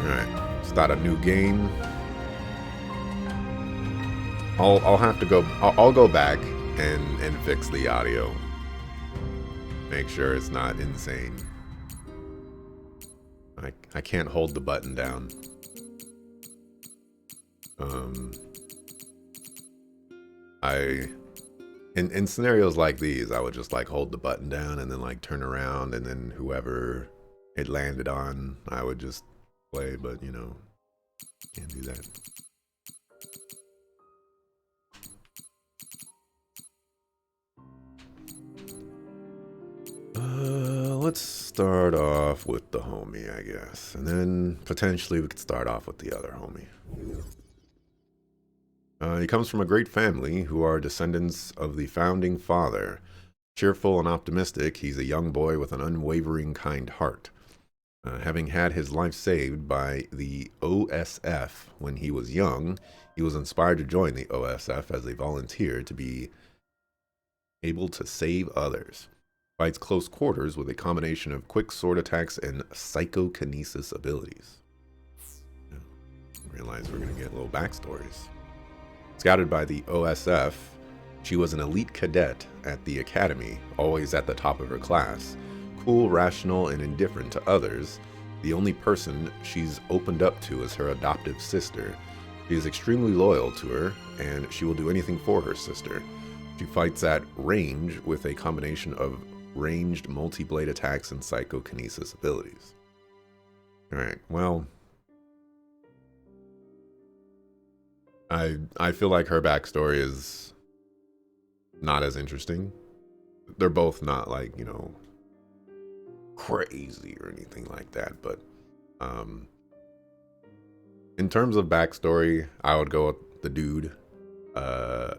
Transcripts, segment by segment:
Alright, start a new game. I'll have to go. I'll go back and fix the audio. Make sure it's not insane. I can't hold the button down. In scenarios like these, I would just like hold the button down and then like turn around, and then whoever it landed on, I would just play. But you know, can't do that. Let's start off with the homie, I guess. And then potentially we could start off with the other homie. He comes from a great family who are descendants of the founding father. Cheerful and optimistic, he's a young boy with an unwavering kind heart. Having had his life saved by the OSF when he was young, he was inspired to join the OSF as a volunteer to be able to save others. Fights close quarters with a combination of quick sword attacks and psychokinesis abilities. Yeah, realize we're going to get little backstories. Scouted by the OSF, she was an elite cadet at the academy, always at the top of her class. Cool, rational, and indifferent to others, the only person she's opened up to is her adoptive sister. She is extremely loyal to her, and she will do anything for her sister. She fights at range with a combination of ranged multi-blade attacks and psychokinesis abilities. Alright, well, I feel like her backstory is not as interesting. They're both not like, you know, crazy or anything like that, but in terms of backstory, I would go with the dude.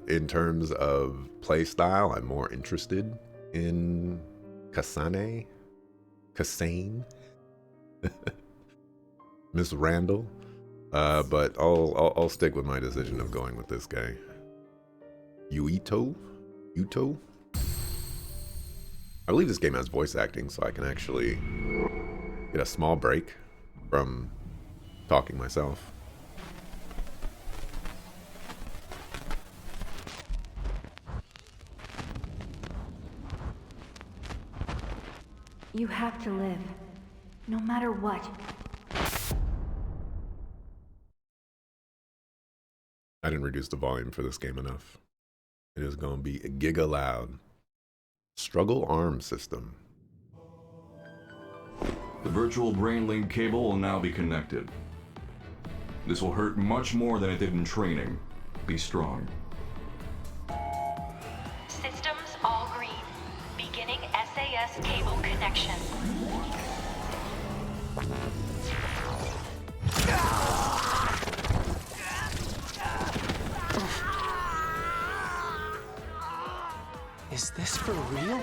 In terms of playstyle, I'm more interested in Kasane, Miss Randall, but I'll stick with my decision of going with this guy, Yuto. I believe this game has voice acting, so I can actually get a small break from talking myself. You have to live, no matter what. I didn't reduce the volume for this game enough. It is going to be a giga loud. Struggle arm system. The virtual brain link cable will now be connected. This will hurt much more than it did in training. Be strong. Systems all green. Beginning SAS cable connection. Is this for real?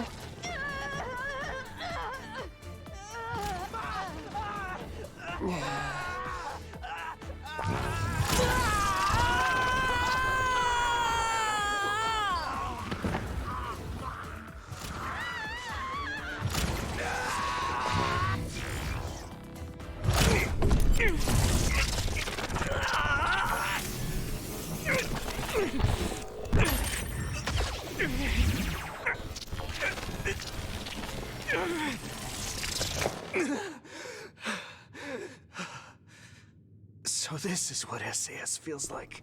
So this is what SAS feels like.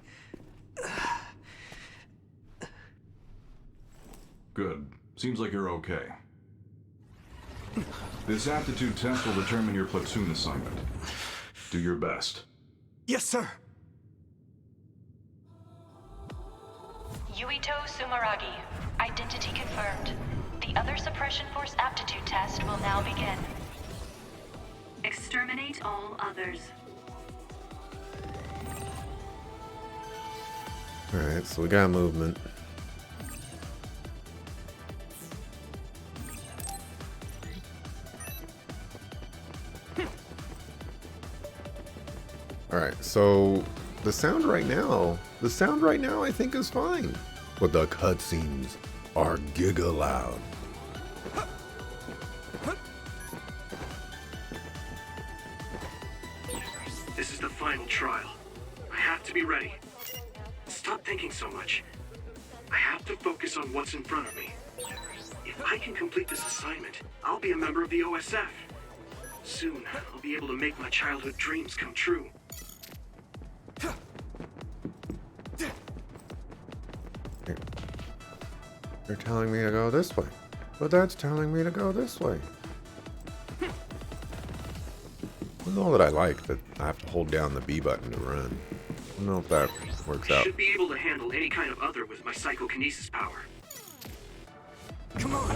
Good. Seems like you're okay. This aptitude test will determine your platoon assignment. Do your best. Yes, sir. Yuito Sumeragi. Identity confirmed. The other suppression force aptitude test will now begin. Exterminate all others. Alright, so we got movement. Alright, so the sound right now I think is fine. But the cutscenes are giga loud. is the final trial. I have to be ready. Stop thinking so much. I have to focus on what's in front of me. If I can complete this assignment, I'll be a member of the OSF. Soon, I'll be able to make my childhood dreams come true. They're telling me to go this way, but that's telling me to go this way. I don't know that I like that I have to hold down the B button to run. I don't know if that works I out. should be able to handle any kind of other with my psychokinesis power. Come on!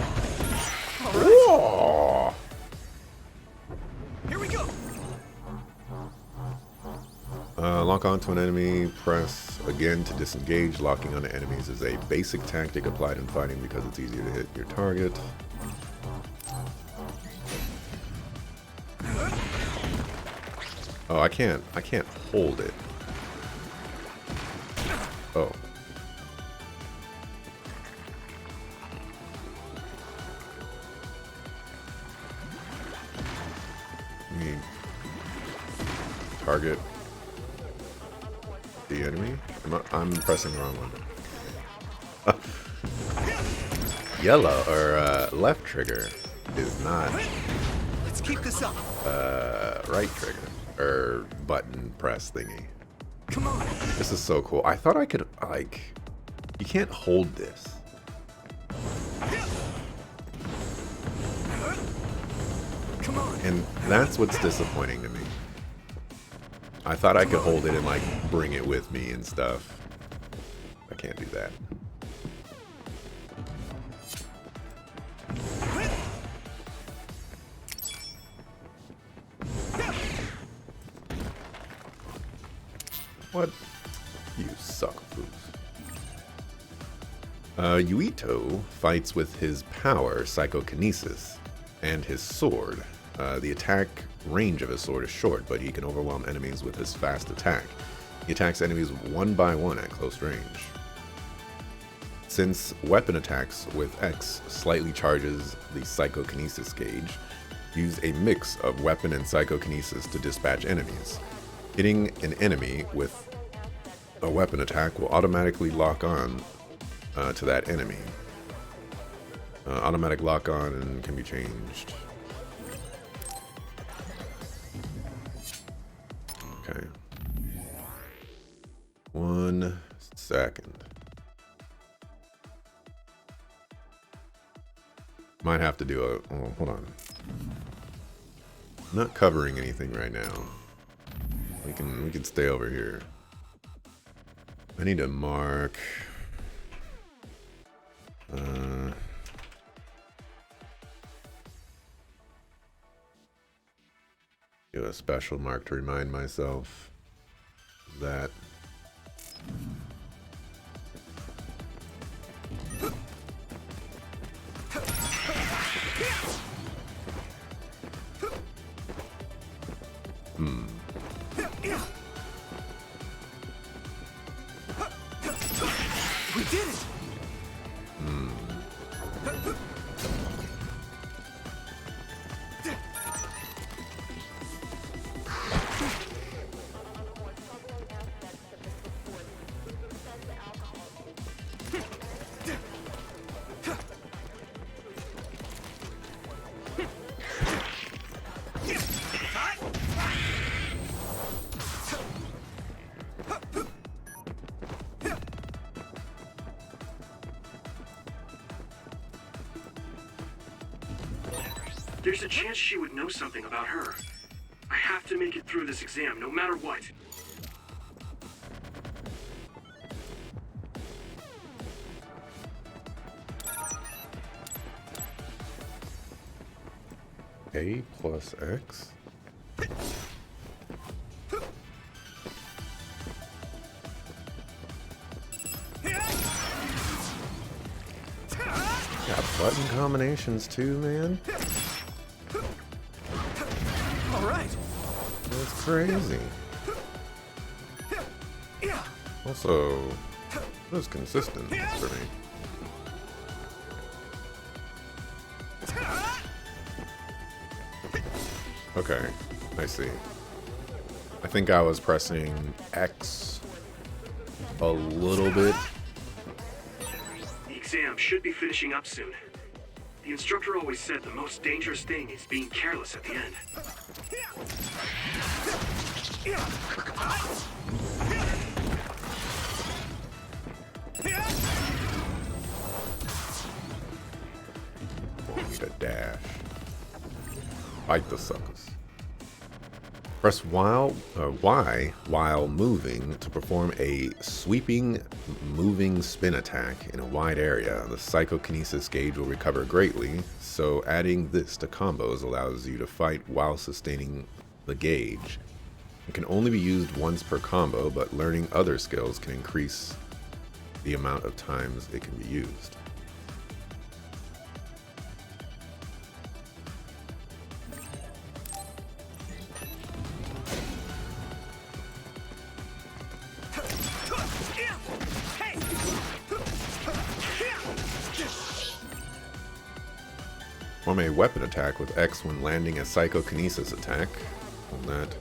Whoa! Here we go! Lock onto an enemy, press again to disengage. Locking onto enemies is a basic tactic applied in fighting because it's easier to hit your target. Oh, I can't hold it. Oh. I mean, target the enemy? I'm pressing the wrong one. Yellow, or left trigger is not Let's keep this up! right trigger, or button press thingy. Come on! This is so cool. I thought I could, like, you can't hold this. Come on! And that's what's disappointing to me. I thought I could hold it and, like, bring it with me and stuff. I can't do that. What? You suck, Foos. Yuito fights with his power, psychokinesis, and his sword. The attack range of his sword is short, but he can overwhelm enemies with his fast attack. He attacks enemies one by one at close range. Since weapon attacks with X slightly charges the psychokinesis gauge, use a mix of weapon and psychokinesis to dispatch enemies. Hitting an enemy with a weapon attack will automatically lock on to that enemy. Automatic lock on and can be changed. Okay. 1 second. Might have to do a. Oh, hold on. I'm not covering anything right now. We can stay over here. I need to mark. Do a special mark to remind myself that. We did it! There's a chance she would know something about her. I have to make it through this exam, no matter what. A plus X? Got button combinations too, man. All right. That's crazy. Also, it was consistent for me. Okay, I see. I think I was pressing X a little bit. The exam should be finishing up soon. The instructor always said the most dangerous thing is being careless at the end. Need a dash. Fight the suckers. Press Y while moving to perform a sweeping, moving spin attack in a wide area. The psychokinesis gauge will recover greatly, so adding this to combos allows you to fight while sustaining the gauge. It can only be used once per combo, but learning other skills can increase the amount of times it can be used. Perform a weapon attack with X when landing a psychokinesis attack. On that.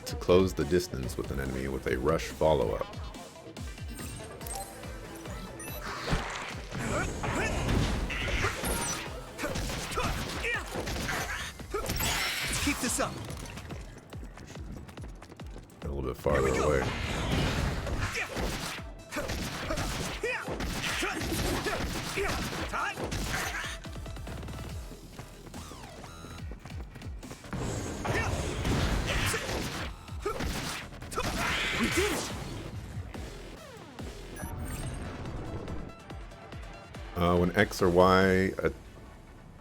To close the distance with an enemy with a rush follow-up. Let's keep this up. A little bit farther away. We did it!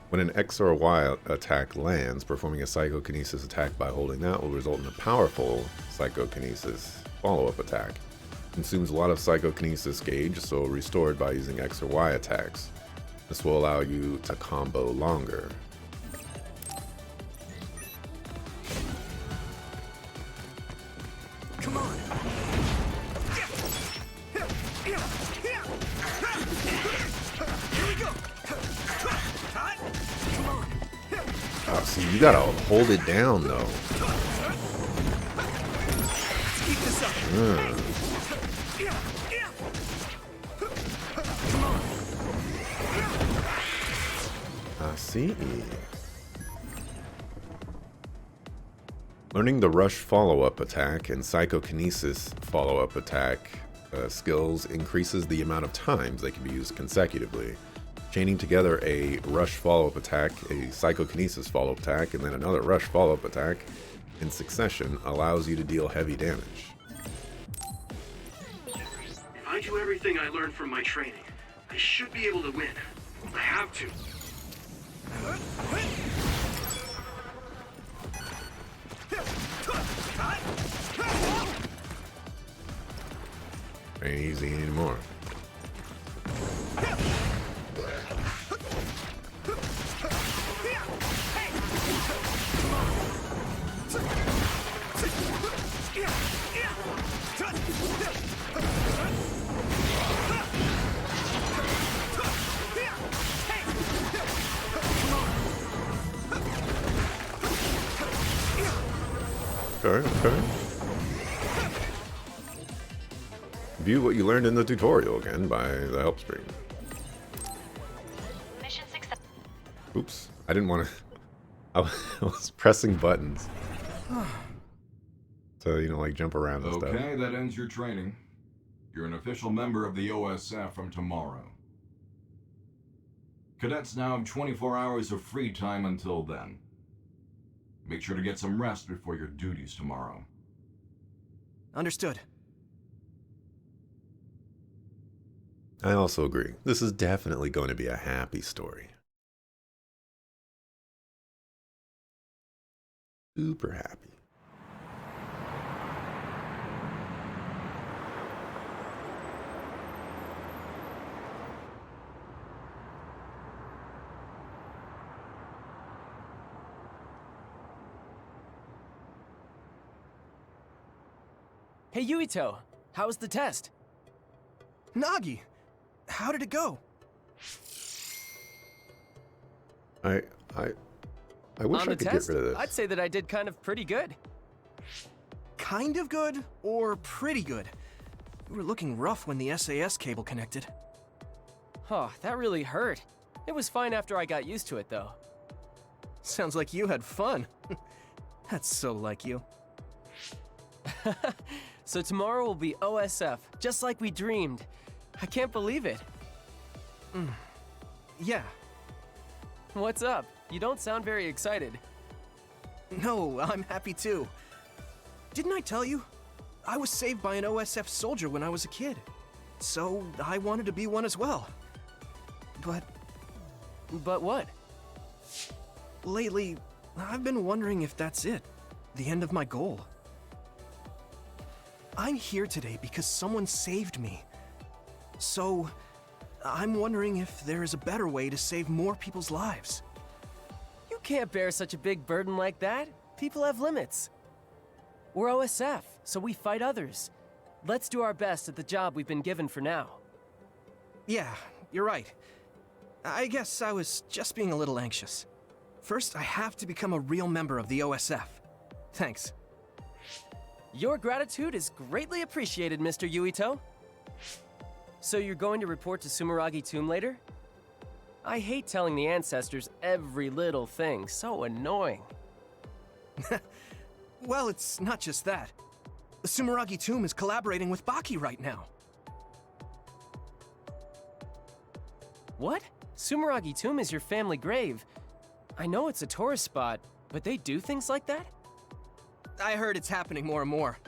When an X or Y attack lands, performing a psychokinesis attack by holding that will result in a powerful psychokinesis follow-up attack. Consumes a lot of psychokinesis gauge, so restored by using X or Y attacks. This will allow you to combo longer. Come on! Here we go! Come on! Oh, see, you gotta hold it down, though. Let's keep this up! Come on! I see. Learning the rush follow-up attack and psychokinesis follow-up attack skills increases the amount of times they can be used consecutively. Chaining together a rush follow-up attack, a psychokinesis follow-up attack, and then another rush follow-up attack in succession allows you to deal heavy damage. If I do everything I learned from my training, I should be able to win. I have to. Ain't easy anymore. Okay. View what you learned in the tutorial again by the help screen. Mission success. Oops, I didn't want to. I was pressing buttons. So, you know, like jump around and stuff. Okay, that ends your training. You're an official member of the OSF from tomorrow. Cadets now have 24 hours of free time until then. Make sure to get some rest before your duties tomorrow. Understood. I also agree. This is definitely going to be a happy story. Super happy. Hey Yuito, how was the test? Nagi, how did it go? I wish On I the could test, get rid of this. I'd say that I did kind of pretty good. kind of good or pretty good. You were looking rough when the SAS cable connected. Oh, that really hurt. It was fine after I got used to it, though. Sounds like you had fun. That's so like you. So tomorrow will be OSF, just like we dreamed. I can't believe it. Yeah. What's up? You don't sound very excited. No, I'm happy too. Didn't I tell you? I was saved by an OSF soldier when I was a kid. So I wanted to be one as well. But what? Lately, I've been wondering if that's it. The end of my goal. I'm here today because someone saved me. So, I'm wondering if there is a better way to save more people's lives. You can't bear such a big burden like that. People have limits. We're OSF, so we fight others. Let's do our best at the job we've been given for now. Yeah, you're right. I guess I was just being a little anxious. First, I have to become a real member of the OSF. Thanks. Your gratitude is greatly appreciated, Mr. Yuito. So you're going to report to Sumeragi Tomb later? I hate telling the ancestors every little thing, so annoying. Well, it's not just that. The Sumeragi Tomb is collaborating with Baki right now. What? Sumeragi Tomb is your family grave. I know it's a tourist spot, but they do things like that? I heard it's happening more and more.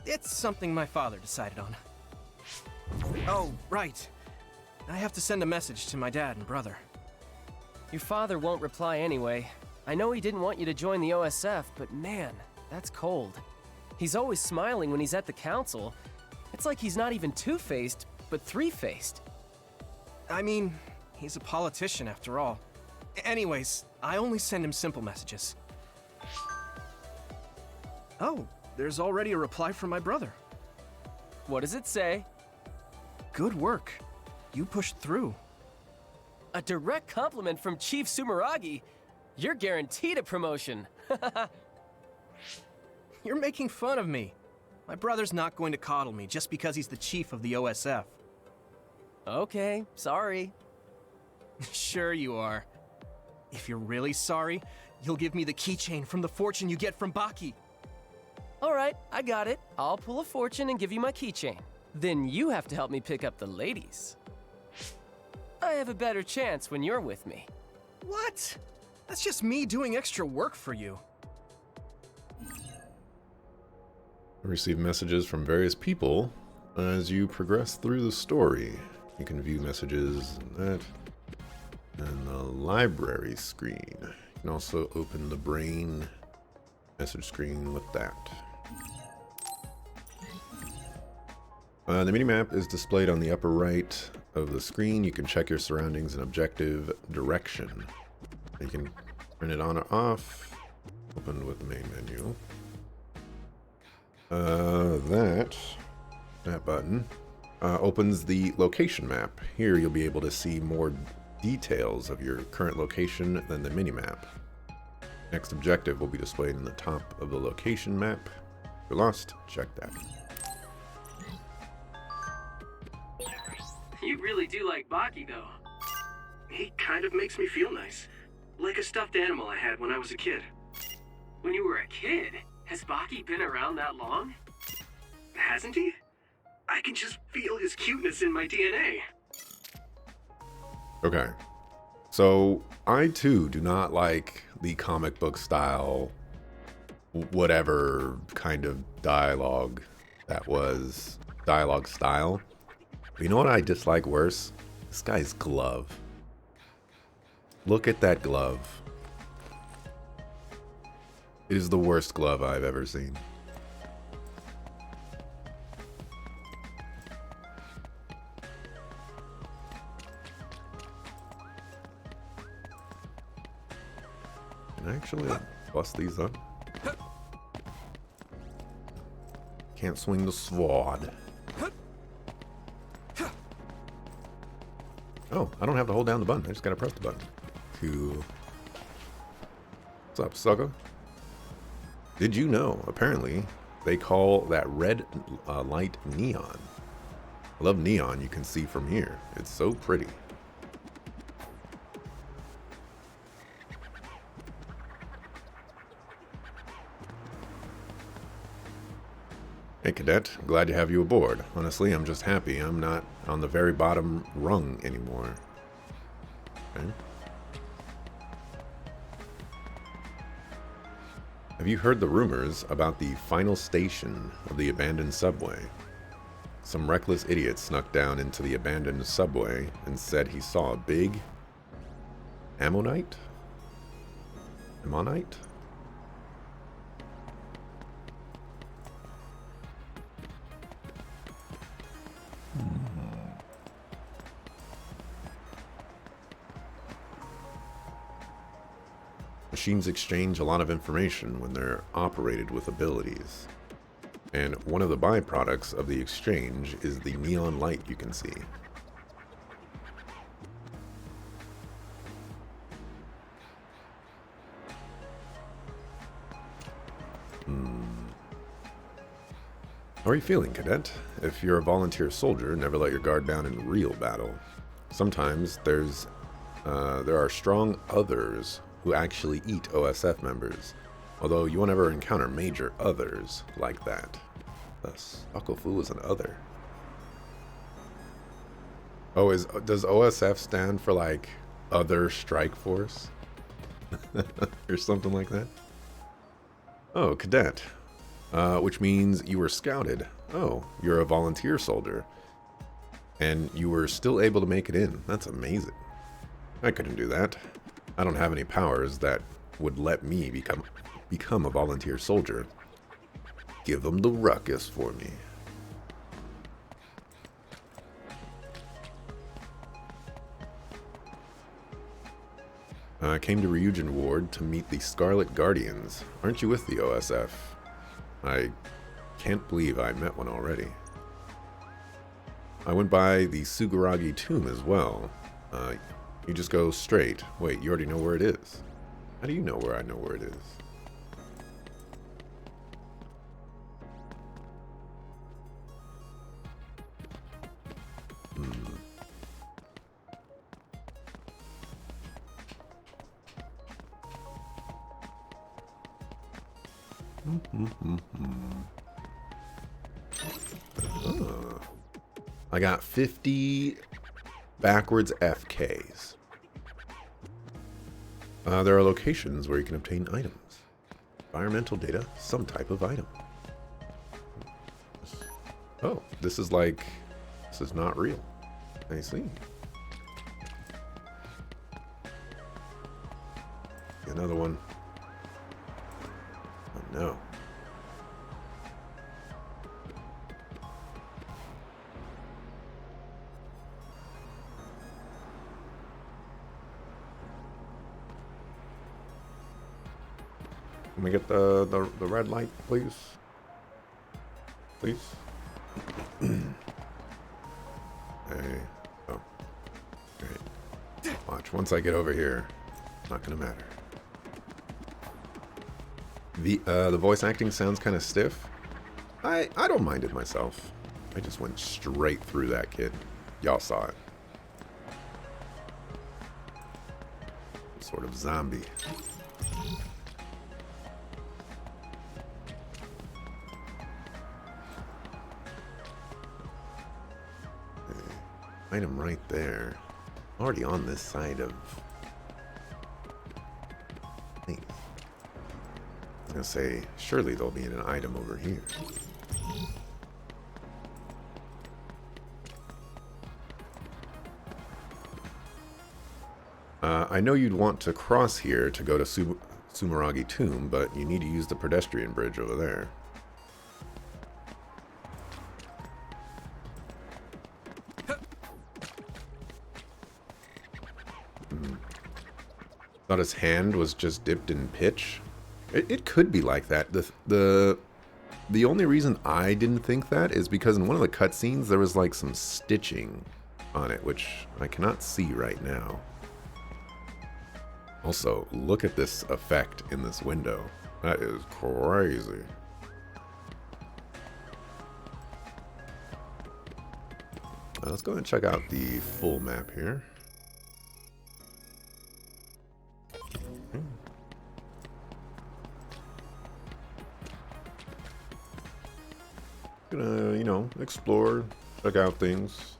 It's something my father decided on. Oh, right. I have to send a message to my dad and brother. Your father won't reply anyway. I know he didn't want you to join the OSF, but man, that's cold. He's always smiling when he's at the council. It's like he's not even two-faced, but three-faced. I mean, he's a politician after all. Anyways, I only send him simple messages. Oh, there's already a reply from my brother. What does it say? Good work. You pushed through. A direct compliment from Chief Sumeragi. You're guaranteed a promotion. You're making fun of me. My brother's not going to coddle me just because he's the chief of the OSF. Okay, sorry. Sure you are. If you're really sorry, you'll give me the keychain from the fortune you get from Baki. All right, I got it. I'll pull a fortune and give you my keychain. Then you have to help me pick up the ladies. I have a better chance when you're with me. What? That's just me doing extra work for you. Receive messages from various people as you progress through the story. You can view messages and that. And the library screen. You can also open the brain message screen with that. The minimap is displayed on the upper right of the screen. You can check your surroundings and objective direction. You can turn it on or off. Open with the main menu. That button opens the location map. Here you'll be able to see more details of your current location than the minimap. Next objective will be displayed in the top of the location map. If you're lost, check that. You really do like Baki, though. He kind of makes me feel nice. Like a stuffed animal I had when I was a kid. When you were a kid, has Baki been around that long? Hasn't he? I can just feel his cuteness in my DNA. Okay. So, I too do not like the comic book style, whatever kind of dialogue that was, dialogue style. But you know what I dislike worse? This guy's glove. Look at that glove. It is the worst glove I've ever seen. Can I actually bust these up? Can't swing the sword. Oh, I don't have to hold down the button. I just gotta press the button. Cool. What's up, sucker? Did you know, apparently, They call that red light neon. I love neon you can see from here. It's so pretty. Hey, Cadet. Glad to have you aboard. Honestly, I'm just happy I'm not on the very bottom rung anymore. Okay. Have you heard the rumors about the final station of the abandoned subway? Some reckless idiot snuck down into the abandoned subway and said he saw a big ammonite? Ammonite? Machines exchange a lot of information when they're operated with abilities. And one of the byproducts of the exchange is the neon light you can see. How are you feeling, Cadet? If you're a volunteer soldier, never let your guard down in real battle. Sometimes there are strong others who actually eat OSF members, although you won't ever encounter major others like that. Thus, Akufu is an other. Oh, does OSF stand for like Other Strike Force? Or something like that? Oh, Cadet. Which means you were scouted. Oh, you're a volunteer soldier. And you were still able to make it in. That's amazing. I couldn't do that. I don't have any powers that would let me become a volunteer soldier. Give them the ruckus for me. I came to Ryujin Ward to meet the Scarlet Guardians. Aren't you with the OSF? I can't believe I met one already. I went by the Sugaragi tomb as well. You just go straight. Wait, you already know where it is. How do you know where I know where it is? I got 50 backwards FKs. There are locations where you can obtain items. Environmental data, some type of item. Oh, this is not real. I see. Another one. Oh no. Can we get the red light, please? Please? Hey. Oh. Great. Watch. Once I get over here, it's not gonna matter. The voice acting sounds kind of stiff. I don't mind it myself. I just went straight through that kid. Y'all saw it. Sort of zombie. Item right there. Already on this side of things. I was gonna say, surely there'll be an item over here. I know you'd want to cross here to go to Sumeragi Tomb, but you need to use the pedestrian bridge over there. Thought his hand was just dipped in pitch. It could be like that. The only reason I didn't think that is because in one of the cutscenes there was like some stitching on it, which I cannot see right now. Also, look at this effect in this window. That is crazy. Let's go ahead and check out the full map here. Gonna, you know, explore, check out things.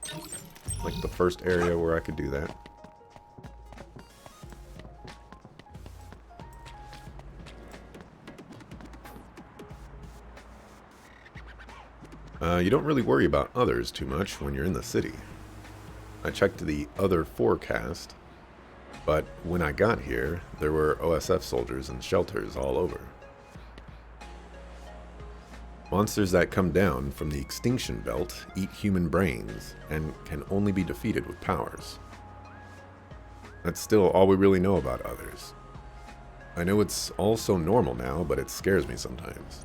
Like the first area where I could do that. You don't really worry about others too much when you're in the city. I checked the other forecast, but when I got here, there were OSF soldiers and shelters all over. Monsters that come down from the extinction belt eat human brains and can only be defeated with powers. That's still all we really know about others. I know it's all so normal now, but it scares me sometimes.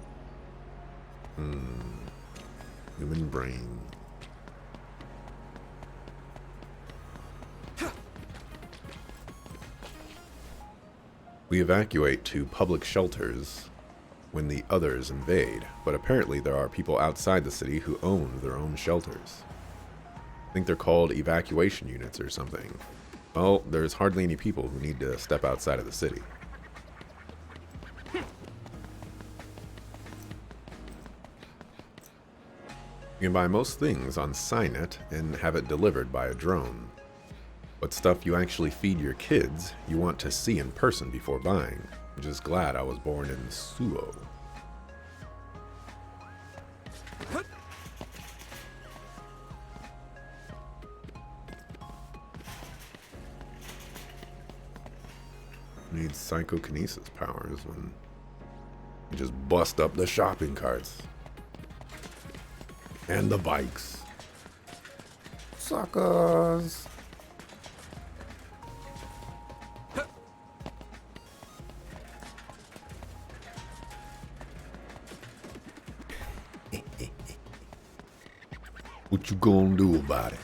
Human brain. We evacuate to public shelters when the others invade, but apparently there are people outside the city who own their own shelters. I think they're called evacuation units or something. Well, there's hardly any people who need to step outside of the city. You can buy most things on Cynet and have it delivered by a drone. But stuff you actually feed your kids, you want to see in person before buying. I'm just glad I was born in Suo. Need psychokinesis powers when you just bust up the shopping carts. And the bikes. Suckers! What you gonna do about it?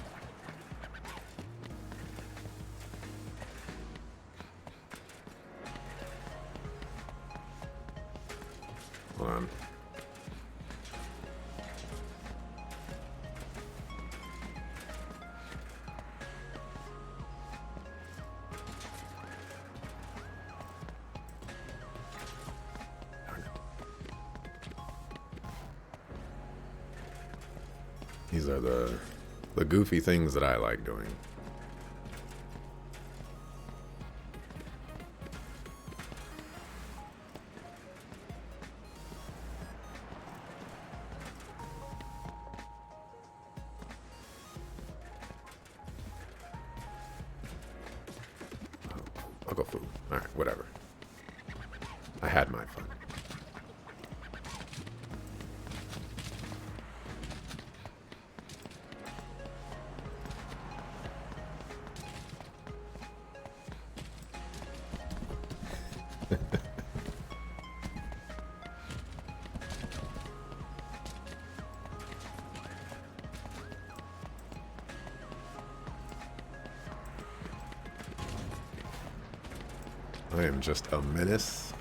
Hold on. These are the goofy things that I like doing. I'll go food. Alright, whatever. I had my fun. I am just a menace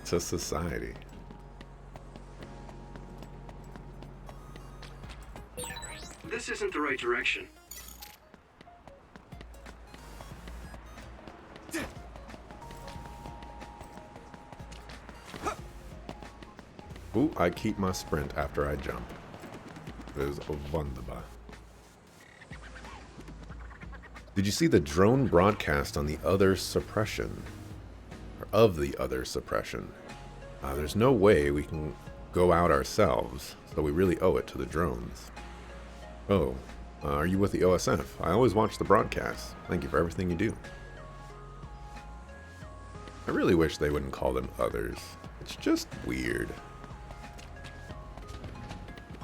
to society. This isn't the right direction. Ooh, I keep my sprint after I jump. That is wunderbar. Did you see the drone broadcast on the other suppression? Or of the other suppression? There's no way we can go out ourselves, so we really owe it to the drones. Oh, are you with the OSF? I always watch the broadcasts. Thank you for everything you do. I really wish they wouldn't call them others. It's just weird.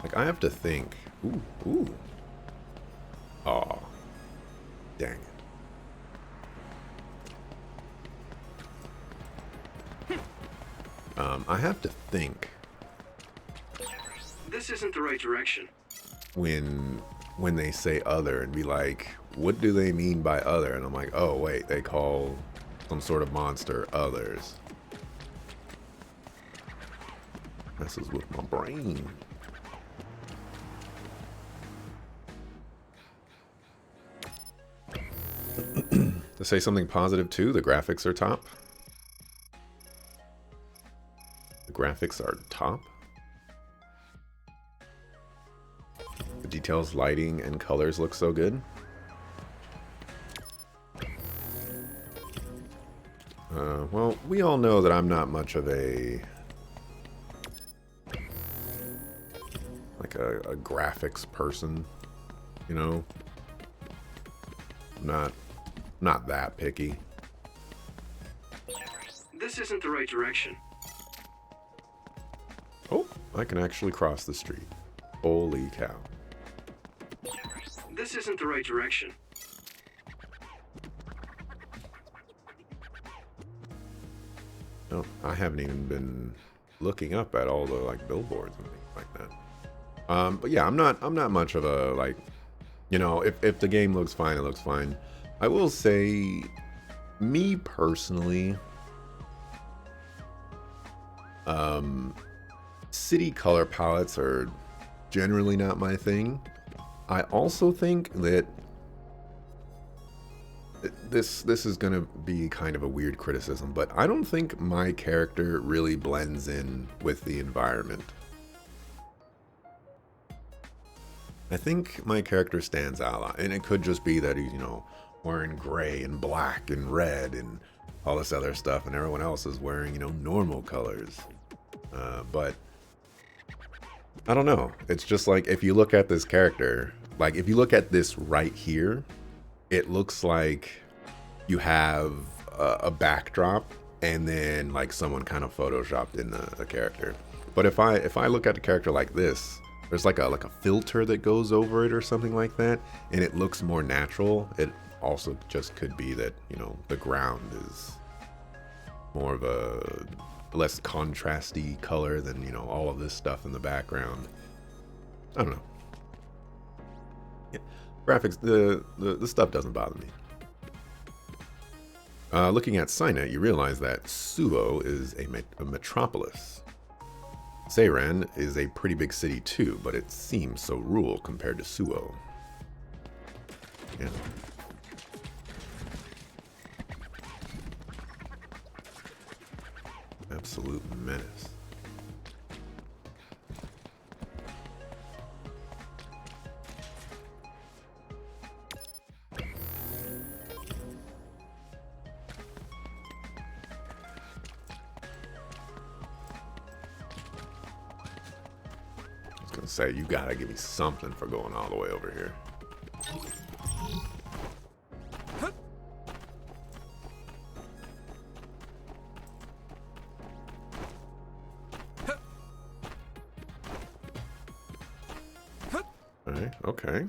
Like, I have to think. Ooh. Aw. Dang it. I have to think. This isn't the right direction. When they say other and be like, what do they mean by other? And I'm like, oh wait, they call some sort of monster others. Messes with my brain. say something positive too. The graphics are top. The graphics are top. The details, lighting, and colors look so good. Well, we all know that I'm not much of a graphics person, you know. Not that picky. This isn't the right direction. Oh, I can actually cross the street. Holy cow. This isn't the right direction. No, I haven't even been looking up at all the like billboards and things like that. But yeah, I'm not much of a like, you know, if the game looks fine, it looks fine. I will say, me personally, city color palettes are generally not my thing. I also think that this is gonna be kind of a weird criticism, but I don't think my character really blends in with the environment. I think my character stands out a lot, and it could just be that he's, you know, wearing gray and black and red and all this other stuff, and everyone else is wearing, you know, normal colors. But I don't know. It's just like, if you look at this character, like if you look at this right here, it looks like you have a backdrop and then like someone kind of photoshopped in the character. But if I look at the character like this, there's like a filter that goes over it or something like that, and it looks more natural. It also just could be that, you know, the ground is more of a less contrasty color than, you know, all of this stuff in the background. I don't know. Yeah. Graphics, the stuff doesn't bother me. Looking at Cynet, you realize that Suo is a metropolis. Seiran is a pretty big city too, but it seems so rural compared to Suo. Yeah. Absolute menace. I was gonna say, you gotta give me something for going all the way over here. Okay.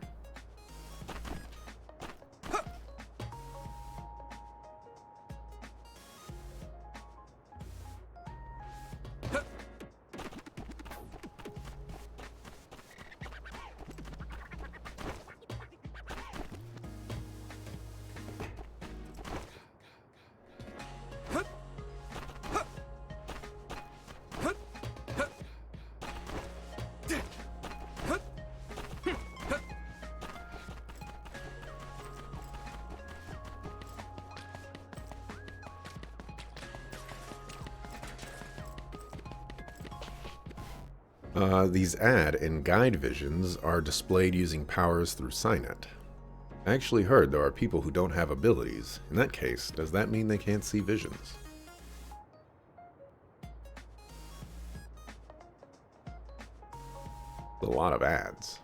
These ad and guide visions are displayed using powers through Cynet. I actually heard there are people who don't have abilities. In that case, does that mean they can't see visions? A lot of ads.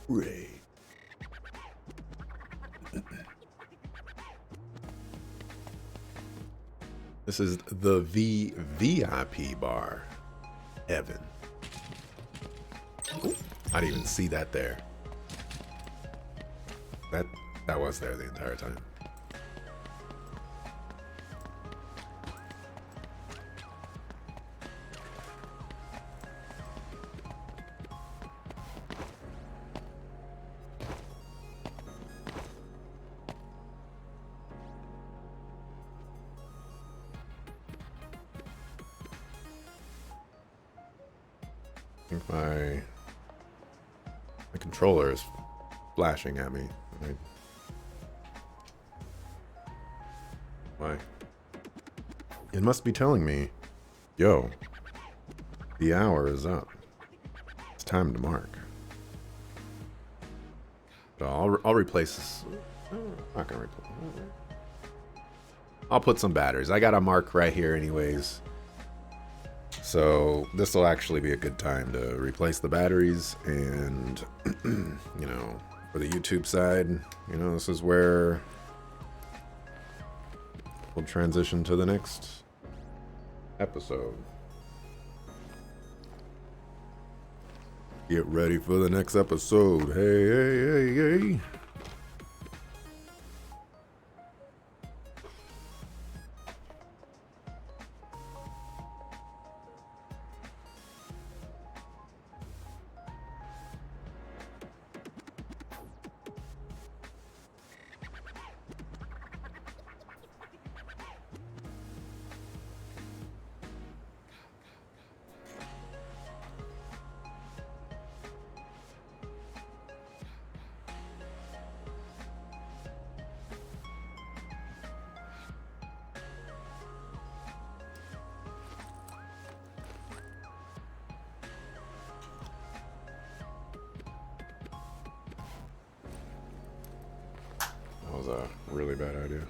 Ray. This is the VIP bar. Evan. Ooh, I didn't even see that there. That was there the entire time. controller is flashing at me. Why? It must be telling me, yo, the hour is up. It's time to mark. So I'll replace this. I'm not gonna replace. I'll put some batteries. I got a mark right here anyways. So this will actually be a good time to replace the batteries, and you know, for the YouTube side, you know, this is where we'll transition to the next episode. Get ready for the next episode. Hey, hey, hey, hey. That was a really bad idea.